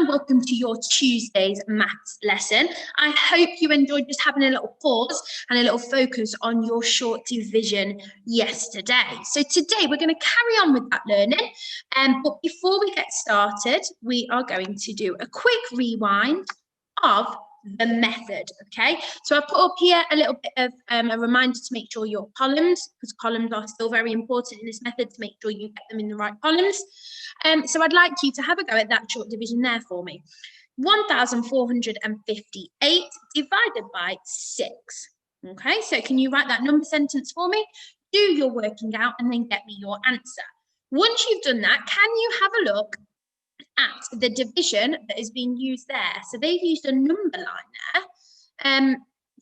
and welcome to your Tuesday's maths lesson. I hope you enjoyed just having a little pause and a little focus on your short division yesterday. So today we're going to carry on with that learning. But before we get started, we are going to do a quick rewind of the method, okay? So I've put up here a little bit of a reminder to make sure your columns, because columns are still very important in this method, to make sure you get them in the right columns. So I'd like you to have a go at that short division there for me. 1,458 divided by 6. Okay, so can you write that number sentence for me? Do your working out and then get me your answer. Once you've done that, can you have a look at the division that is being used there? So they've used a number line there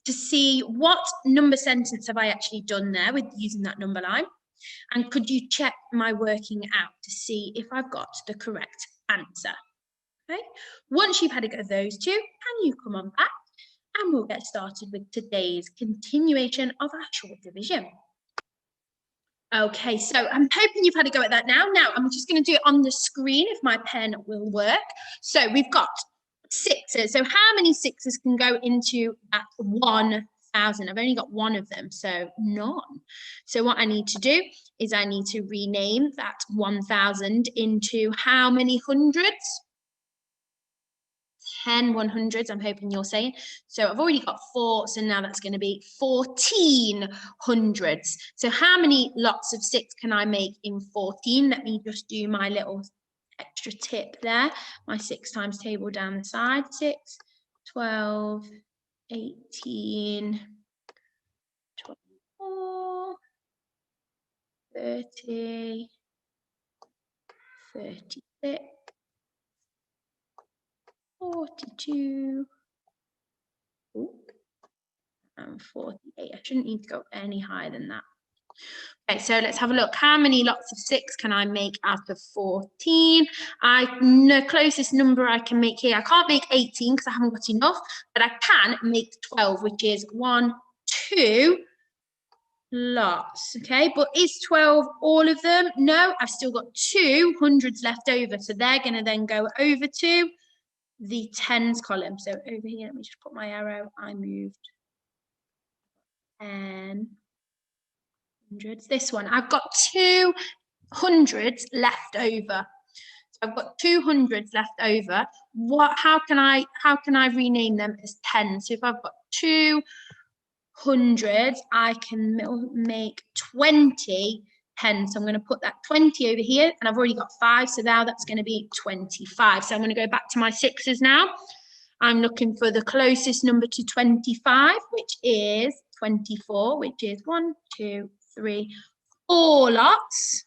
to see what number sentence have I actually done there with using that number line. And could you check my working out to see if I've got the correct answer? Okay. Once you've had a go at those two, can you come on back and we'll get started with today's continuation of our short division. Okay, so I'm hoping you've had a go at that now. Now, I'm just going to do it on the screen if my pen will work. So we've got 6s. So how many 6s can go into that 1,000? I've only got one of them, so none. So what I need to do is I need to rename that 1,000 into how many hundreds? 10 100s, I'm hoping you're saying. So I've already got 4, so now that's going to be 14 hundreds. So how many lots of 6 can I make in 14? Let me just do my little extra tip there. My 6 times table down the side. 6, 12, 18, 24, 30, 36, 42, and 48. I shouldn't need to go any higher than that. Okay, so let's have a look. How many lots of 6 can I make out of 14? The closest number I can make here, I can't make 18 because I haven't got enough, but I can make 12, which is 1, 2 lots. Okay, but is 12 all of them? No, I've still got 2 hundreds left over, so they're going to then go over to the tens column. So over here, let me just put my arrow. I moved 10 hundreds. This one, I've got 2 hundreds left over. So I've got 2 hundreds left over. How can I rename them as 10? So if I've got 2 hundreds, I can make 20 10. So I'm going to put that 20 over here, and I've already got 5, so now that's going to be 25. So I'm going to go back to my 6s now. I'm looking for the closest number to 25, which is 24, which is 1, 2, 3, 4 lots.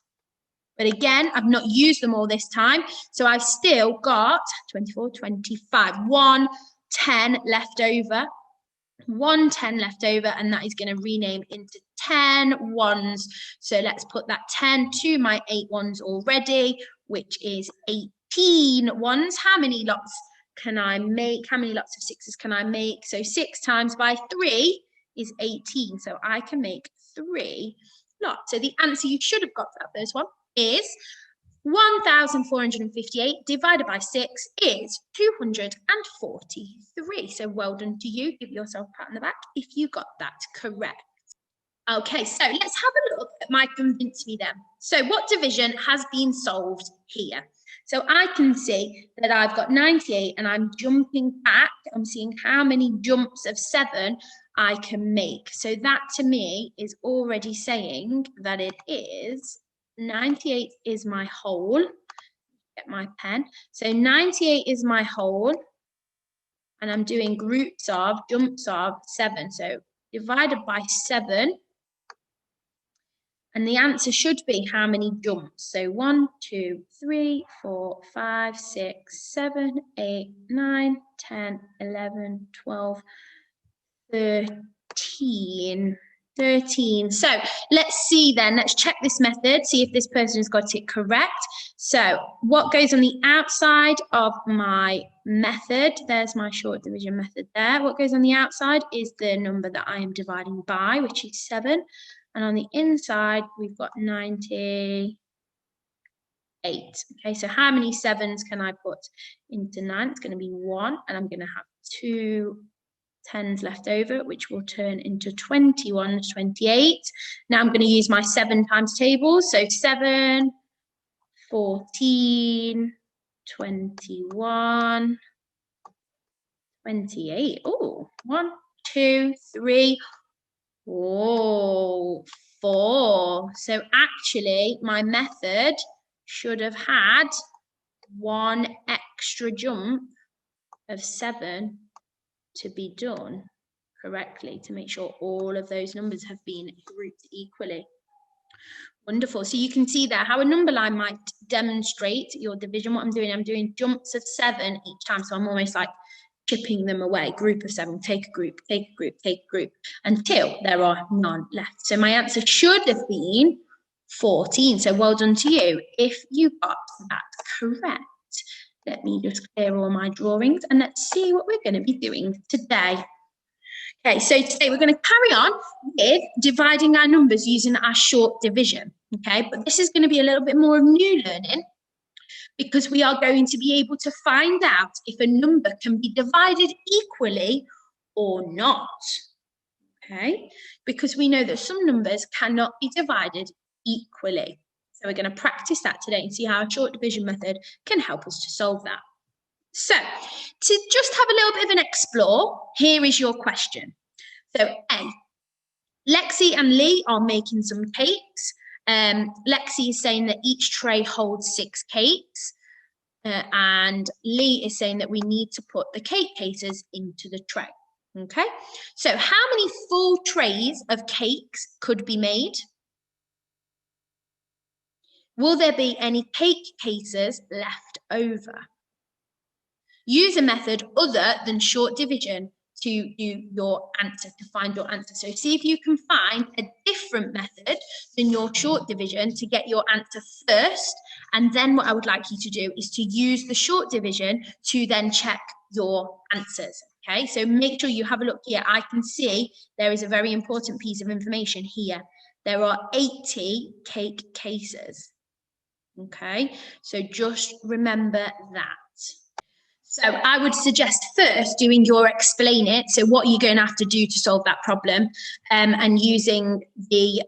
But again, I've not used them all this time, so I've still got 24, 25, 1 10 left over. 1 10 left over, and that is going to rename into 10 ones. So let's put that 10 to my 8 ones already, which is 18 ones. How many lots can I make? How many lots of 6s can I make? So 6 times by 3 is 18. So I can make 3 lots. So the answer you should have got for that first one is 1,458 divided by 6 is 243. So well done to you. Give yourself a pat on the back if you got that correct. Okay, so let's have a look at my convince me then. So what division has been solved here? So I can see that I've got 98 and I'm jumping back. I'm seeing how many jumps of 7 I can make. So that to me is already saying that it is 98 is my whole. Get my pen. So 98 is my whole, and I'm doing groups of jumps of 7. So divided by 7, and the answer should be how many jumps. So 1, 2, 3, 4, 5, 6, 7, 8, 9, 10, 11, 12, 13. 13. So let's see then, let's check this method, see if this person has got it correct. So what goes on the outside of my method, there's my short division method there. What goes on the outside is the number that I am dividing by, which is 7. And on the inside, we've got 98. Okay, so how many 7s can I put into 9? It's going to be 1, and I'm going to have 2 10s left over, which will turn into 21, 28. Now I'm going to use my 7 times tables. So 7, 14, 21, 28. Oh, 1, 2, 3. Oh, 4. So actually, my method should have had 1 extra jump of 7 to be done correctly to make sure all of those numbers have been grouped equally. Wonderful. So you can see there how a number line might demonstrate your division. What I'm doing jumps of 7 each time. So I'm almost like chipping them away. Group of 7, take a group, take a group, take a group, until there are none left. So my answer should have been 14. So well done to you if you got that correct. Let me just clear all my drawings and let's see what we're going to be doing today. Okay, so today we're going to carry on with dividing our numbers using our short division. Okay, but this is going to be a little bit more of new learning because we are going to be able to find out if a number can be divided equally or not. Okay, because we know that some numbers cannot be divided equally. So we're going to practice that today and see how a short division method can help us to solve that. So to just have a little bit of an explore, here is your question. So A, Lexi and Lee are making some cakes. Lexi is saying that each tray holds 6 cakes. And Lee is saying that we need to put the cake cases into the tray. Okay, so how many full trays of cakes could be made? Will there be any cake cases left over? Use a method other than short division to do your answer, to find your answer. So see if you can find a different method than your short division to get your answer first. And then what I would like you to do is to use the short division to then check your answers. Okay, so make sure you have a look here. I can see there is a very important piece of information here. There are 80 cake cases. Okay, so just remember that. So I would suggest first doing your explain it. So what are you going to have to do to solve that problem, and using the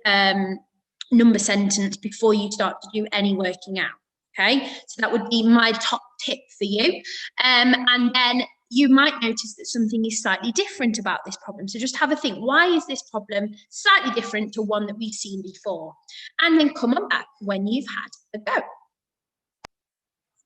number sentence before you start to do any working out. Okay, so that would be my top tip for you. And then you might notice that something is slightly different about this problem. So just have a think, why is this problem slightly different to one that we've seen before? And then come on back when you've had a go.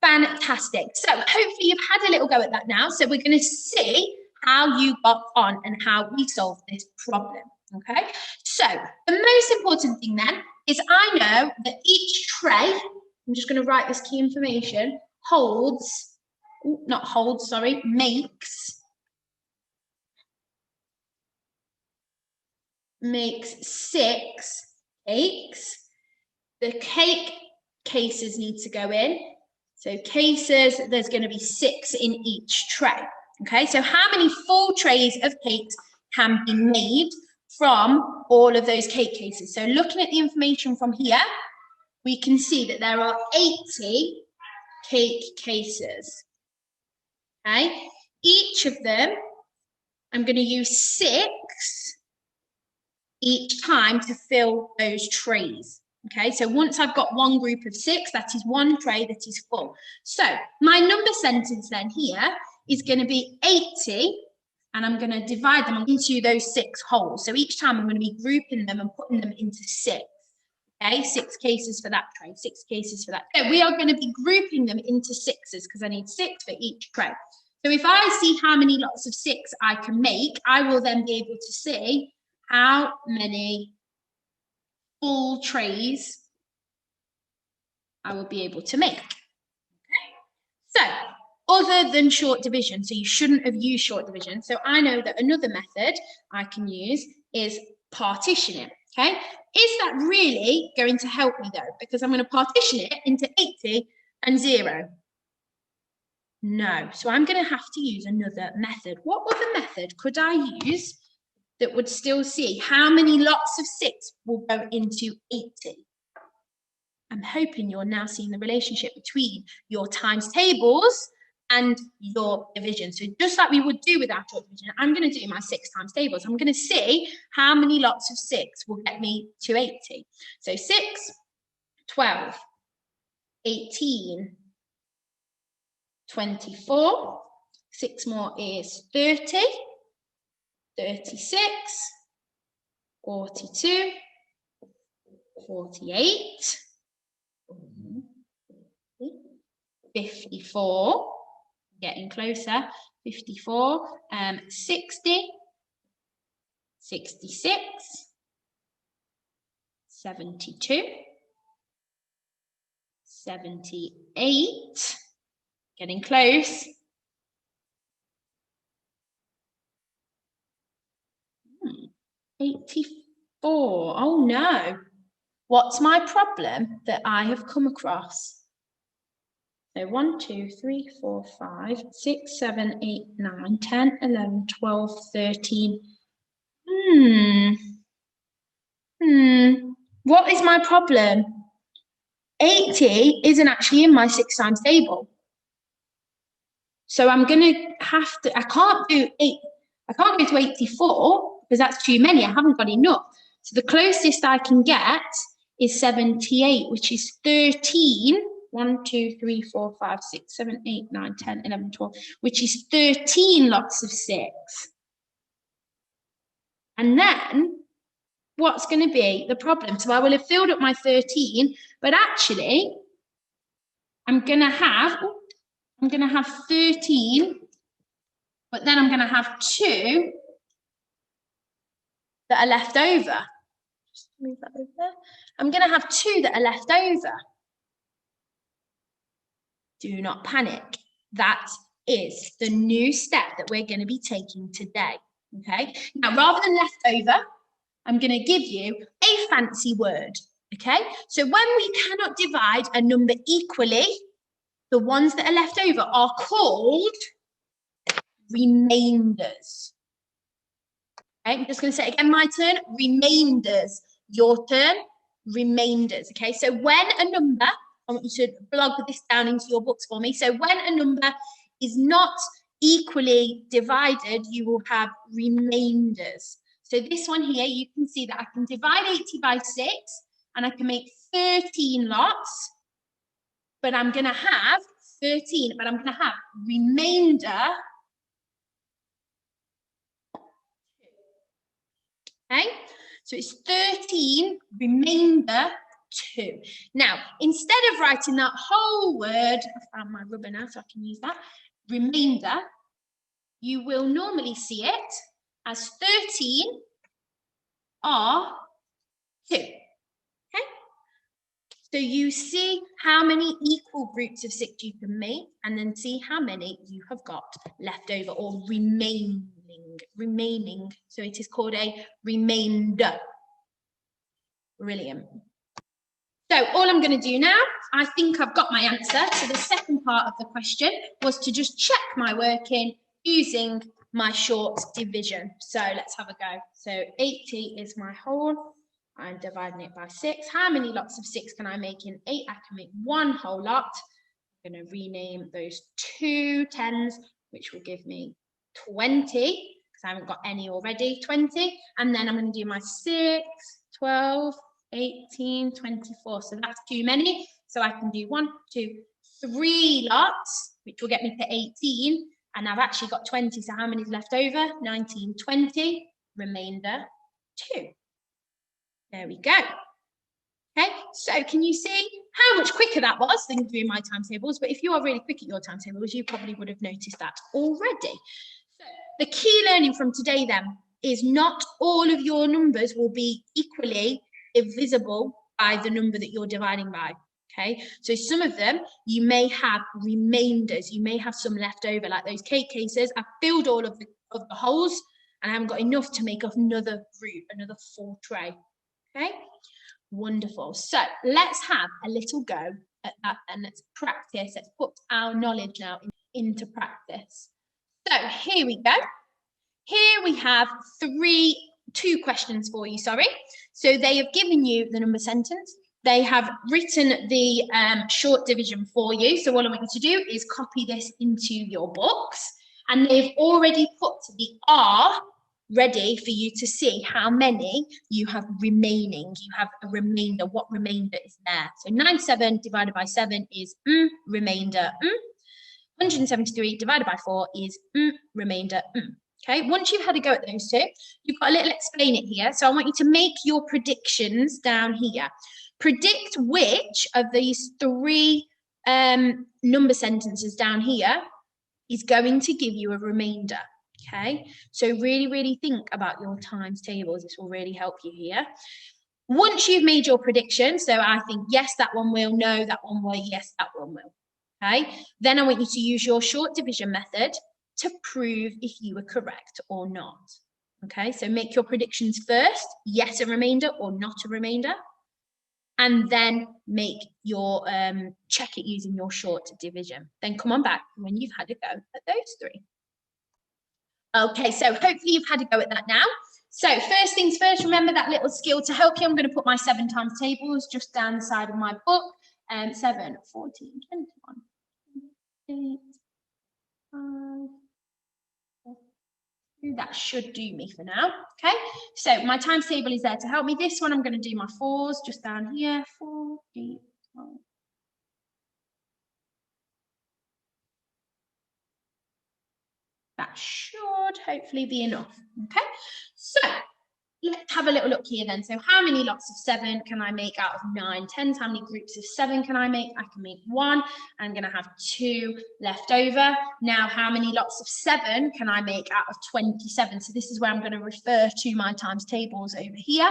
Fantastic. So hopefully you've had a little go at that now. So we're going to see how you got on and how we solved this problem. Okay. So the most important thing then is I know that each tray, I'm just going to write this key information, makes 6 cakes. The cake cases need to go in. So cases, there's going to be 6 in each tray. Okay, so how many full trays of cakes can be made from all of those cake cases? So looking at the information from here, we can see that there are 80 cake cases. Okay, each of them, I'm going to use 6 each time to fill those trays. Okay, so once I've got one group of 6, that is one tray that is full. So my number sentence then here is going to be 80, and I'm going to divide them into those 6 holes. So each time I'm going to be grouping them and putting them into 6. Okay, 6 cases for that tray, 6 cases for that. So we are going to be grouping them into 6s because I need 6 for each tray. So if I see how many lots of 6 I can make, I will then be able to see how many full trays I will be able to make. Okay. So other than short division, so you shouldn't have used short division. So I know that another method I can use is partitioning. Okay, is that really going to help me though? Because I'm going to partition it into 80 and 0. No, so I'm going to have to use another method. What other method could I use that would still see how many lots of 6 will go into 80? I'm hoping you're now seeing the relationship between your times tables and your division. So just like we would do with our short division, I'm going to do my 6 times tables. I'm going to see how many lots of 6 will get me to 80. So 6, 12, 18, 24, 6 more is 30, 36, 42, 48, 54, getting closer, 54, 60, 66, 72, 78, getting close, 84, oh no, what's my problem that I have come across? So 1, 2, 3, 4, 5, 6, 7, 8, 9, 10, 11, 12, 13. What is my problem? 80 isn't actually in my 6 times table. So I'm going to have to, I can't go to 84 because that's too many. I haven't got enough. So the closest I can get is 78, which is 13. 1, 2, 3, 4, 5, 6, 7, 8, 9, 10, 11, 12, which is 13 lots of 6. And then what's going to be the problem? So I will have filled up my 13, but actually I'm going to have 13, but then I'm going to have 2 that are left over. Just move that over there. I'm going to have 2 that are left over. Do not panic. That is the new step that we're going to be taking today. Okay. Now, rather than left over, I'm going to give you a fancy word. Okay. So when we cannot divide a number equally, the ones that are left over are called remainders. Okay. I'm just going to say it again, my turn. Remainders. Your turn. Remainders. Okay. So when a number, I want you to blog this down into your books for me. So when a number is not equally divided, you will have remainders. So this one here, you can see that I can divide 80 by 6 and I can make 13 lots, but I'm going to have 13, but I'm going to have remainder. Okay, so it's 13 remainder 2. Now, instead of writing that whole word, I found my rubber now so I can use that, remainder, you will normally see it as 13 are 2. Okay, so you see how many equal groups of 6 you can make, and then see how many you have got left over or remaining. So it is called a remainder. Brilliant. So all I'm going to do now, I think I've got my answer. So the second part of the question was to just check my working using my short division. So let's have a go. So 80 is my whole. I'm dividing it by 6. How many lots of 6 can I make in 8? I can make 1 whole lot. I'm going to rename those 2 10s, which will give me 20, because I haven't got any already, 20. And then I'm going to do my 6, 12, 18, 24. So that's too many. So I can do 1, 2, 3 lots, which will get me to 18. And I've actually got 20. So how many is left over? 19, 20, remainder 2. There we go. Okay, so can you see how much quicker that was than doing my timetables? But if you are really quick at your timetables, you probably would have noticed that already. So the key learning from today then is not all of your numbers will be equally divisible by the number that you're dividing by. Okay, so some of them you may have remainders, you may have some left over, like those cake cases. I've filled all of the holes and I haven't got enough to make another group, another full tray. Okay, wonderful. So let's have a little go at that and let's practice. Let's put our knowledge now into practice. So here we go. Here we have two questions for you, sorry. So they have given you the number sentence, they have written the short division for you. So all I want you to do is copy this into your books. And they've already put the R ready for you to see how many you have remaining. You have a remainder. What remainder is there? So 97 divided by 7 is remainder. 173 divided by 4 is remainder. Okay, once you've had a go at those two, you've got a little explain it here. So I want you to make your predictions down here. Predict which of these three number sentences down here is going to give you a remainder. Okay, so really, really think about your times tables. This will really help you here. Once you've made your prediction, so I think, yes, that one will, no, that one will, yes, that one will. Okay, then I want you to use your short division method to prove if you were correct or not. Okay, so make your predictions first, yes, a remainder or not a remainder, and then make your check it using your short division. Then come on back when you've had a go at those three. Okay, so hopefully you've had a go at that now. So first things first, remember that little skill to help you. I'm going to put my 7 times tables just down the side of my book. 7, 14, 21, 8, 5, 4. That should do me for now. Okay, so my times table is there to help me. This one I'm going to do my 4s just down here. 4, 8, 12. That should hopefully be enough. Okay, so let's have a little look here then. So how many lots of 7 can I make out of 9 10s? How many groups of 7 can I make? I can make 1. I'm going to have 2 left over. Now, how many lots of 7 can I make out of 27? So this is where I'm going to refer to my times tables over here.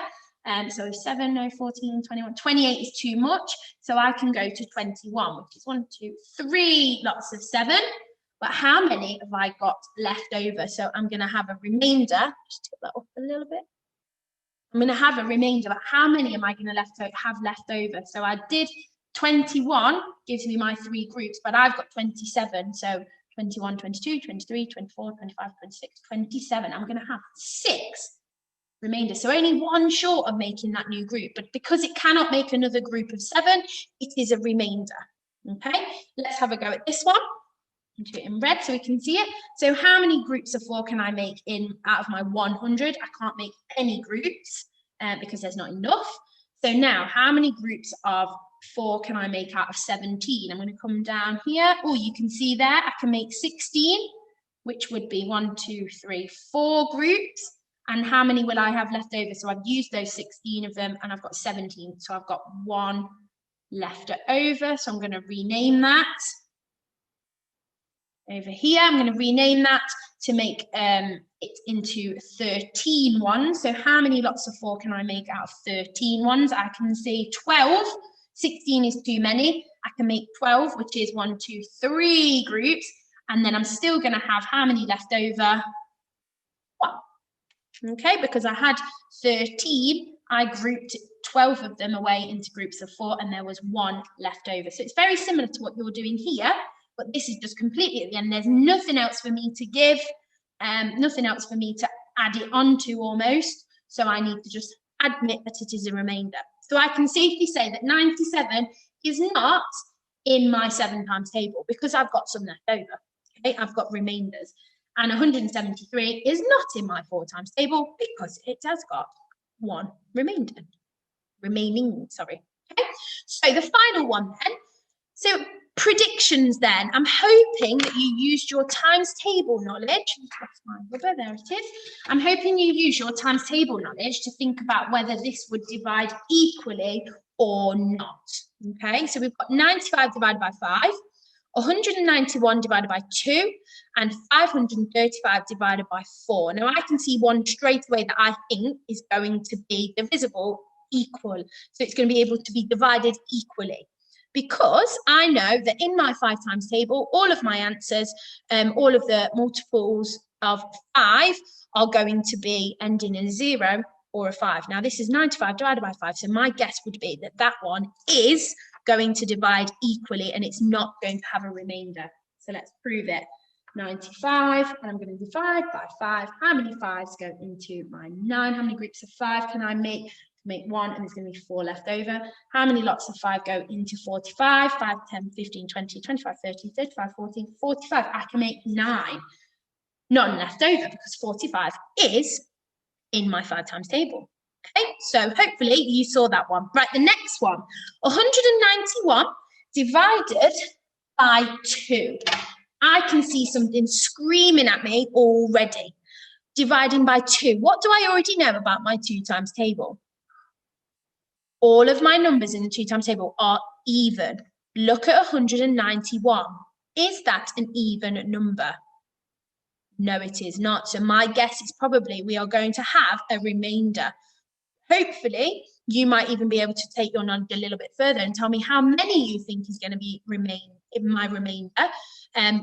So 7, no, 14, 21, 28 is too much. So I can go to 21, which is 1, 2, 3 lots of 7. But how many have I got left over? So I'm going to have a remainder. Just tilt that up a little bit. I'm going to have a remainder, but how many am I going to have left over? So I did 21, gives me my 3 groups, but I've got 27. So 21, 22, 23, 24, 25, 26, 27. I'm going to have 6 remainders. So only 1 short of making that new group. But because it cannot make another group of 7, it is a remainder. Okay, let's have a go at this one. Do it in red so we can see it. So how many groups of 4 can I make out of my 100? I can't make any groups because there's not enough. So now how many groups of 4 can I make out of 17? I'm going to come down here. Oh, you can see there I can make 16, which would be 1, 2, 3, 4 groups. And how many will I have left over? So I've used those 16 of them and I've got 17. So I've got 1 left over. So I'm going to rename that. Over here, I'm going to rename that to make it into 13 ones. So how many lots of 4 can I make out of 13 ones? I can say 12. 16 is too many. I can make 12, which is 1, 2, 3 groups. And then I'm still going to have how many left over? 1. Okay, because I had 13, I grouped 12 of them away into groups of 4, and there was 1 left over. So it's very similar to what you're doing here. But this is just completely at the end. There's nothing else for me to give, nothing else for me to add it onto almost. So I need to just admit that it is a remainder. So I can safely say that 97 is not in my 7 times table because I've got some left over. Okay, I've got remainders. And 173 is not in my 4 times table because it has got 1 remaining, sorry. Okay, so the final one then. So predictions then. I'm hoping that you used your times table knowledge. That's my rubber, there it is. I'm hoping you use your times table knowledge to think about whether this would divide equally or not. Okay, so we've got 95 divided by 5, 191 divided by 2, and 535 divided by 4. Now I can see one straight away that I think is going to be divisible equal. So it's going to be able to be divided equally. Because I know that in my 5 times table, all of my answers, all of the multiples of 5 are going to be ending in a 0 or a 5. Now, this is 95 divided by 5, so my guess would be that that one is going to divide equally and it's not going to have a remainder. So let's prove it. 95, and I'm going to divide by 5. How many 5s go into my 9? How many groups of 5 can I make? make 1, and there's going to be 4 left over. How many lots of 5 go into 45? 5, 10, 15, 20, 25, 30, 35, 40, 45. I can make 9. None left over because 45 is in my 5 times table. Okay, so hopefully you saw that one. Right, the next one, 191 divided by 2. I can see something screaming at me already. Dividing by 2. What do I already know about my 2 times table? All of my numbers in the 2 times table are even. Look at 191. Is that an even number? No, it is not. So my guess is probably we are going to have a remainder. Hopefully, you might even be able to take your knowledge a little bit further and tell me how many you think is going to be in my remainder,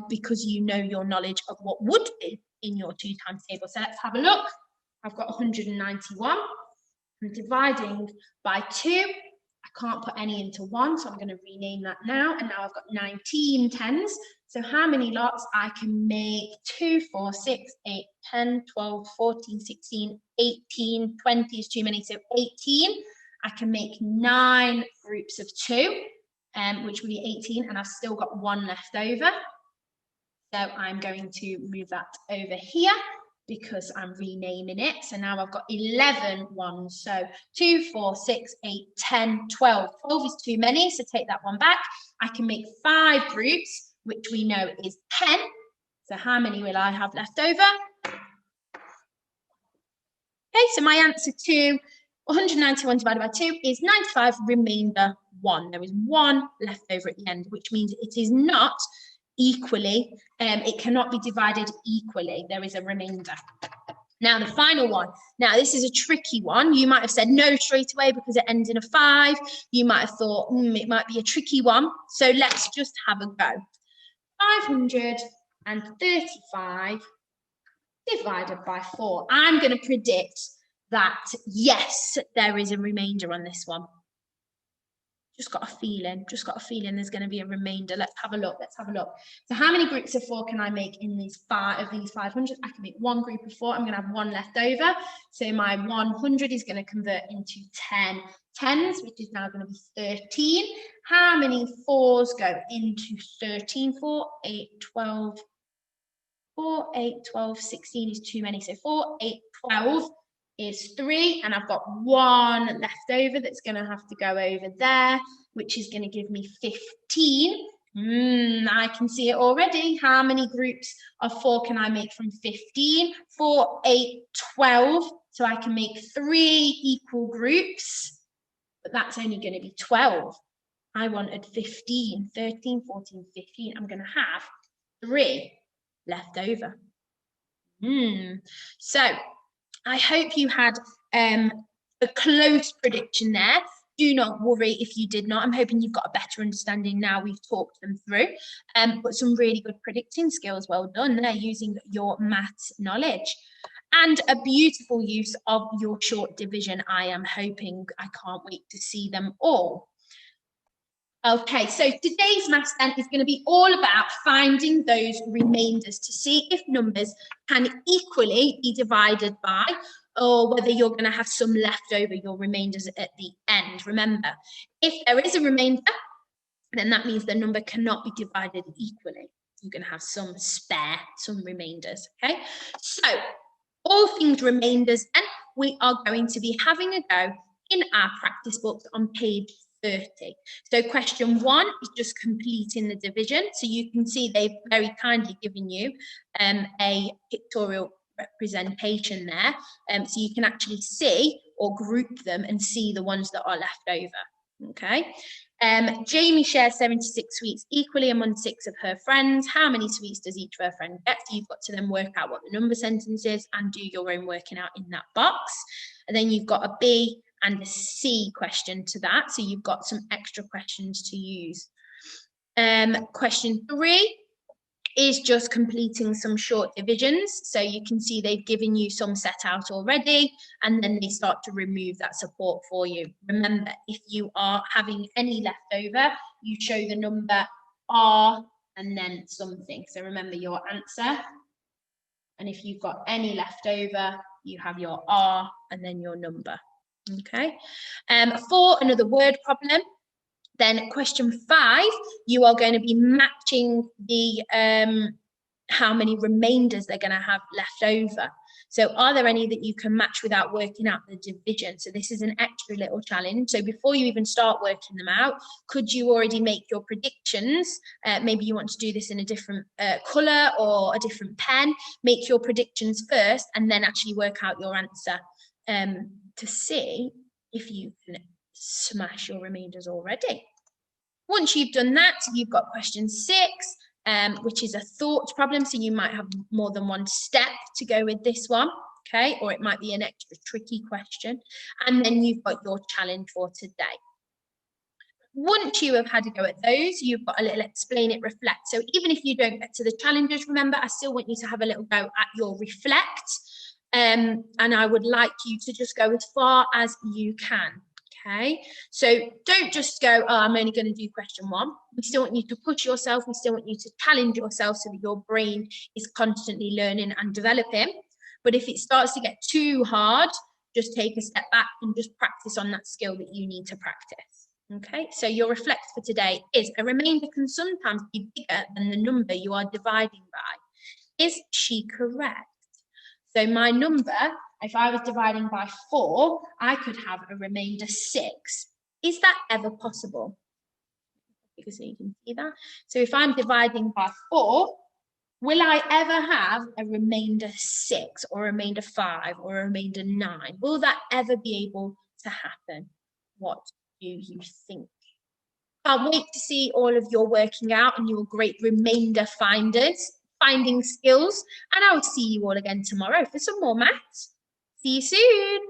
because you know your knowledge of what would be in your 2 times table. So let's have a look. I've got 191. I'm dividing by 2. I can't put any into 1, so I'm going to rename that now. And now I've got 19 tens. So how many lots? I can make 2, 4, 6, 8, 10, 12, 14, 16, 18, 20 is too many. So 18. I can make 9 groups of 2, which would be 18. And I've still got 1 left over. So I'm going to move that over here because I'm renaming it. So now I've got 11 ones. So 2, 4, 6, 8, 10, 12. 12 is too many, so take that one back. I can make 5 groups, which we know is 10. So how many will I have left over? Okay, so my answer to 191 divided by 2 is 95, remainder 1. There is 1 left over at the end, which means it is not equally, it cannot be divided equally. There is a remainder. Now the final one. Now this is a tricky one. You might have said no straight away because it ends in a 5. You might have thought it might be a tricky one. So let's just have a go. 535 divided by 4. I'm going to predict that yes, there is a remainder on this one. Just got a feeling there's going to be a remainder. Let's have a look. So how many groups of 4 can I make in these 500? I can make 1 group of 4. I'm going to have 1 left over. So my 100 is going to convert into 10 tens, which is now going to be 13. How many 4s go into 13? 4, 8, 12. 4, 8, 12, 16 is too many. So 4, 8, 12 is 3, and I've got 1 left over that's going to have to go over there, which is going to give me 15. I can see it already. How many groups of 4 can I make from 15? 4, 8, 12. So I can make 3 equal groups, but that's only going to be 12. I wanted 15, 13, 14, 15. I'm going to have 3 left over. So I hope you had a close prediction there. Do not worry if you did not. I'm hoping you've got a better understanding now we've talked them through. But some really good predicting skills. Well done there, using your maths knowledge. And a beautiful use of your short division, I am hoping. I can't wait to see them all. Okay, so today's maths then is going to be all about finding those remainders to see if numbers can equally be divided by, or whether you're going to have some left over, your remainders at the end. Remember, if there is a remainder, then that means the number cannot be divided equally. You're going to have some spare, some remainders, okay? So, all things remainders, and we are going to be having a go in our practice books on page 30. So question 1 is just completing the division. So you can see they've very kindly given you a pictorial representation there. So you can actually see or group them and see the ones that are left over. Okay. Jamie shares 76 sweets equally among 6 of her friends. How many sweets does each of her friends get? So you've got to then work out what the number sentence is and do your own working out in that box. And then you've got a B and a C question to that. So you've got some extra questions to use. Question 3 is just completing some short divisions. So you can see they've given you some set out already, and then they start to remove that support for you. Remember, if you are having any left over, you show the number R and then something. So remember your answer. And if you've got any left over, you have your R and then your number. Okay. For another word problem, then question 5, you are going to be matching the how many remainders they're going to have left over. So are there any that you can match without working out the division? So this is an extra little challenge. So before you even start working them out, could you already make your predictions? Maybe you want to do this in a different colour or a different pen. Make your predictions first and then actually work out your answer to see if you can smash your remainders already. Once you've done that, you've got question 6, which is a thought problem. So you might have more than one step to go with this one, okay? Or it might be an extra tricky question. And then you've got your challenge for today. Once you have had a go at those, you've got a little explain it, reflect. So even if you don't get to the challenges, remember, I still want you to have a little go at your reflect. And I would like you to just go as far as you can. Okay, so don't just go, oh, I'm only going to do question 1. We still want you to push yourself. We still want you to challenge yourself so that your brain is constantly learning and developing. But if it starts to get too hard, just take a step back and just practice on that skill that you need to practice. Okay, so your reflect for today is a remainder can sometimes be bigger than the number you are dividing by. Is she correct? So my number, if I was dividing by 4, I could have a remainder 6. Is that ever possible? Because you can see that. So if I'm dividing by 4, will I ever have a remainder 6 or a remainder 5 or a remainder 9? Will that ever be able to happen? What do you think? Can't wait to see all of your working out and your great remainder finding skills. And I will see you all again tomorrow for some more maths. See you soon.